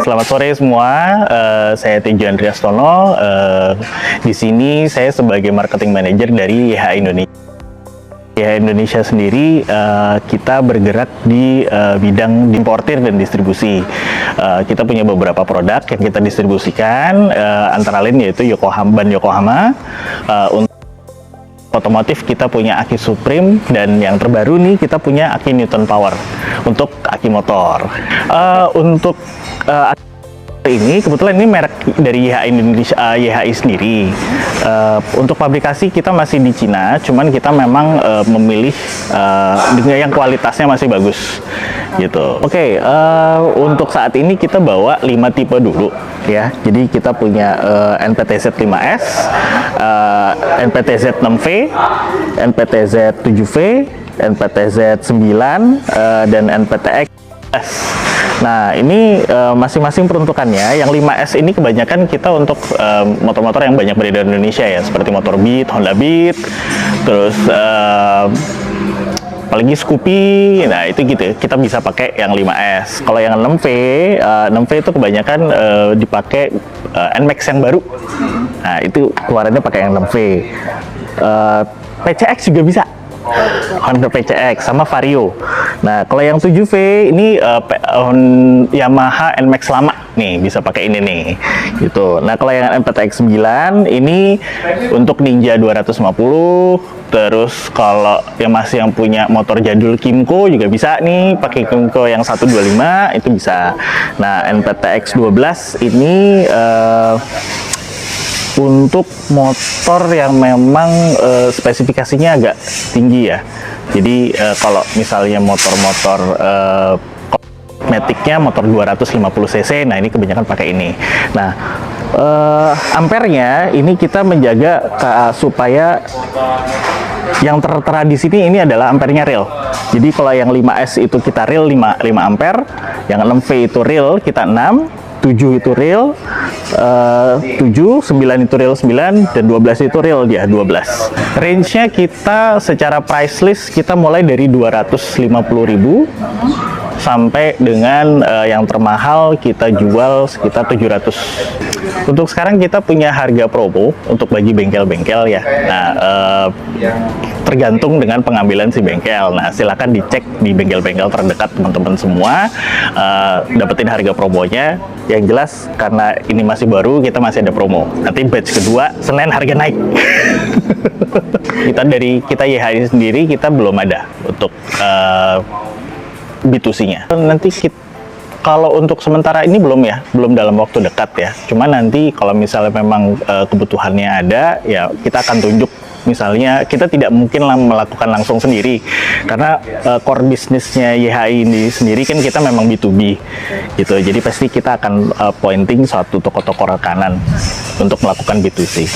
selamat sore semua. Saya Tejo Andriastono. Di sini saya sebagai marketing manager dari YH Indonesia. YH Indonesia sendiri kita bergerak di bidang importir dan distribusi. Kita punya beberapa produk yang kita distribusikan, antara lain yaitu ban Yokohama. Untuk otomotif kita punya aki Supreme, dan yang terbaru nih kita punya aki Newton Power untuk aki motor. Untuk ini kebetulan ini merek dari YHI Indonesia, YHI sendiri. Untuk pabrikasi kita masih di Cina, cuman kita memang memilih dengan yang kualitasnya masih bagus gitu. Oke, untuk saat ini kita bawa 5 tipe dulu ya. Jadi kita punya NPTZ 5S, NPTZ 6V, NPTZ 7V, NPTZ 9, dan NPTX. Nah, ini masing-masing peruntukannya. Yang 5S ini kebanyakan kita untuk motor-motor yang banyak beredar di Indonesia ya, seperti motor Beat, Honda Beat, terus apalagi Scoopy. Nah, itu gitu, kita bisa pakai yang 5S. Kalau yang 6V, 6V itu kebanyakan dipakai NMAX yang baru. Nah, itu keluarannya pakai yang 6V. PCX juga bisa, Honda PCX sama Vario. Nah, kalau yang 7V ini Yamaha NMAX lama nih, bisa pakai ini nih gitu. Nah, kalau yang NPTX 9 ini untuk Ninja 250. Terus kalau yang punya motor jadul Kymco juga bisa nih pakai Kymco yang 125, itu bisa. Nah, NPTX 12 ini untuk motor yang memang spesifikasinya agak tinggi ya. Jadi kalau misalnya motor-motor Matic-nya motor 250 cc, nah ini kebanyakan pakai ini. Nah, ampernya ini kita menjaga supaya yang tertera di sini ini adalah ampernya real. Jadi kalau yang 5S itu kita real 5 ampere, yang 6V itu real kita 6, 7 itu real 7, 9 itu real 9, dan 12 itu real dia 12. Range-nya kita secara price list kita mulai dari 250.000 sampai dengan yang termahal kita jual sekitar 700. Untuk sekarang kita punya harga promo untuk bagi bengkel-bengkel ya. Nah, tergantung dengan pengambilan si bengkel. Nah, silakan dicek di bengkel-bengkel terdekat teman-teman semua, dapetin harga promonya. Yang jelas karena ini masih baru, kita masih ada promo. Nanti batch kedua Senin harga naik. Kita YHI sendiri kita belum ada untuk B2C-nya. Nanti kalau untuk sementara ini belum dalam waktu dekat ya. Cuma nanti kalau misalnya memang kebutuhannya ada, ya kita akan tunjuk. Misalnya kita tidak mungkin melakukan langsung sendiri karena core bisnisnya YHI ini sendiri kan kita memang B2B gitu. Jadi pasti kita akan pointing suatu toko-toko rekanan untuk melakukan B2C.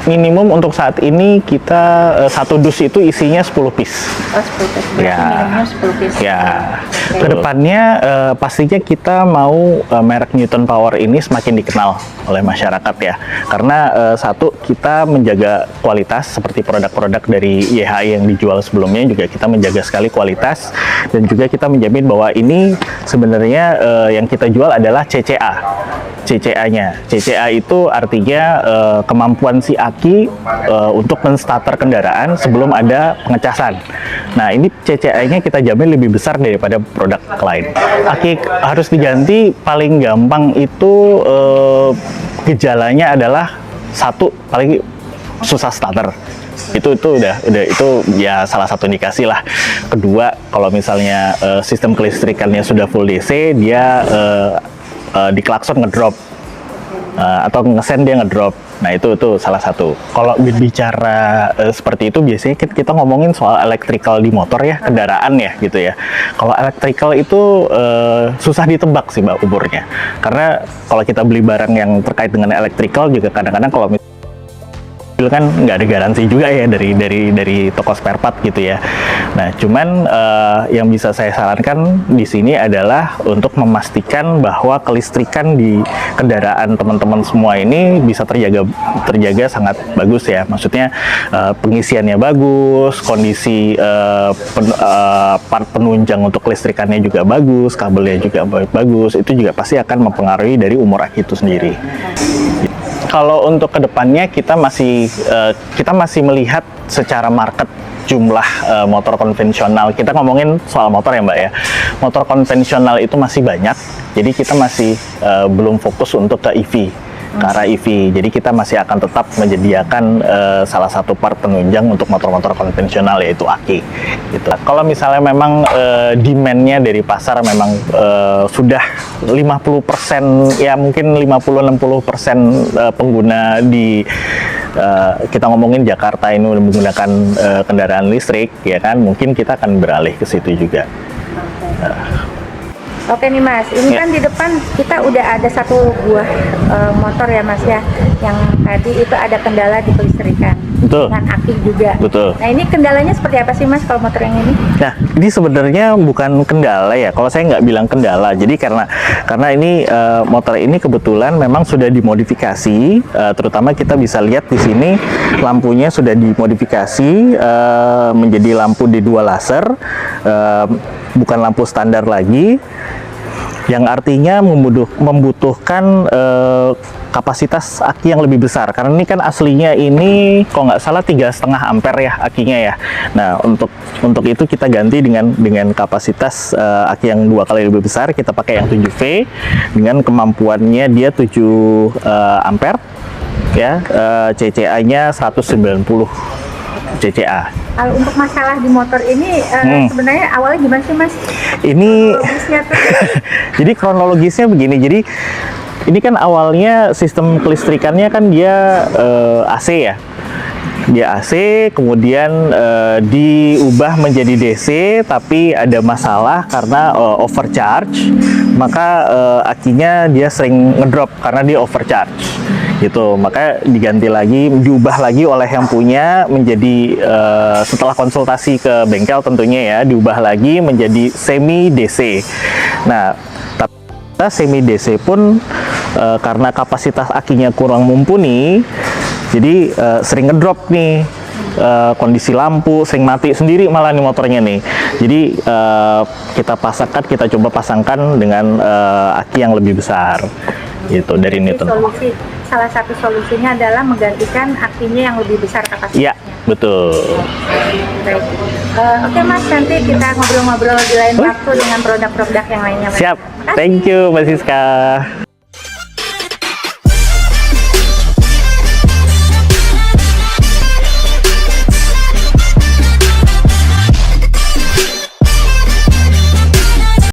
Minimum untuk saat ini kita satu dus itu isinya 10 piece. Oh, 10 piece. Ya. Minimumnya 10 piece. Ya. Okay. Kedepannya pastinya kita mau merek Newton Power ini semakin dikenal oleh masyarakat ya. Karena satu, kita menjaga kualitas seperti produk-produk dari YHI yang dijual sebelumnya, juga kita menjaga sekali kualitas, dan juga kita menjamin bahwa ini sebenarnya yang kita jual adalah CCA. CCA-nya. CCA itu artinya kemampuan si aki untuk menstarter kendaraan sebelum ada pengecasan. Nah, ini CCA-nya kita jamin lebih besar daripada produk lain. Aki harus diganti paling gampang itu gejalanya adalah satu, paling susah starter. Itu udah itu ya salah satu indikasi lah. Kedua, kalau misalnya sistem kelistrikannya sudah full DC, dia di klakson ngedrop atau ngesen dia ngedrop. Nah, itu salah satu. Kalau bicara seperti itu biasanya kita ngomongin soal electrical di motor ya, kendaraan ya gitu ya. Kalau electrical itu susah ditebak sih Mbak umurnya. Karena kalau kita beli barang yang terkait dengan electrical juga kadang-kadang kalau mobil kan nggak ada garansi juga ya dari toko spare part gitu ya. Nah, cuman yang bisa saya sarankan di sini adalah untuk memastikan bahwa kelistrikan di kendaraan teman-teman semua ini bisa terjaga sangat bagus ya. Maksudnya pengisiannya bagus, kondisi part penunjang untuk kelistrikannya juga bagus, kabelnya juga bagus. Itu juga pasti akan mempengaruhi dari umur aki itu sendiri. Kalau untuk kedepannya kita masih melihat secara market jumlah motor konvensional. Kita ngomongin soal motor ya Mbak ya. Motor konvensional itu masih banyak. Jadi kita masih belum fokus untuk ke EV. Ke arah EV. Jadi kita masih akan tetap menyediakan salah satu part penunjang untuk motor-motor konvensional yaitu aki. Gitu. Kalau misalnya memang demand-nya dari pasar memang sudah 50% ya mungkin 50-60% pengguna di kita ngomongin Jakarta ini menggunakan kendaraan listrik ya kan, mungkin kita akan beralih ke situ juga. Oke nih Mas, ini kan di depan kita udah ada satu buah motor ya Mas ya, yang tadi itu ada kendala di kelistrikan. Betul. Dengan aki juga. Betul. Nah ini kendalanya seperti apa sih Mas kalau motor yang ini? Nah, ini sebenarnya bukan kendala ya. Kalau saya nggak bilang kendala, jadi karena ini motor ini kebetulan memang sudah dimodifikasi. Terutama kita bisa lihat di sini lampunya sudah dimodifikasi menjadi lampu D2 laser, bukan lampu standar lagi. Yang artinya membutuhkan kapasitas aki yang lebih besar, karena ini kan aslinya ini kalau nggak salah 3,5 ampere ya akinya ya. Nah, untuk itu kita ganti dengan kapasitas aki yang 2 kali lebih besar. Kita pakai yang 7V dengan kemampuannya dia 7 ampere ya, CCA-nya 190 CCA. Kalau untuk masalah di motor ini sebenarnya awalnya gimana sih Mas? Ini Kronologisnya tuh. jadi kronologisnya begini. Jadi ini kan awalnya sistem kelistrikannya kan dia AC ya. Dia AC, kemudian diubah menjadi DC, tapi ada masalah karena overcharge, maka akinya dia sering ngedrop karena dia overcharge. Gitu, maka diganti lagi, diubah lagi oleh yang punya menjadi setelah konsultasi ke bengkel tentunya ya, diubah lagi menjadi semi DC. Nah, tapi semi DC pun karena kapasitas akinya kurang mumpuni, jadi sering ngedrop nih, kondisi lampu sering mati sendiri malah nih motornya nih. Jadi kita coba pasangkan dengan aki yang lebih besar gitu dari Newton. Salah satu solusinya adalah menggantikan akinya yang lebih besar kapasitasnya. Iya, betul. Baik. Oke Mas, nanti kita ngobrol-ngobrol di lain waktu dengan produk-produk yang lainnya. Mas. Siap. Thank you Mbak Siska.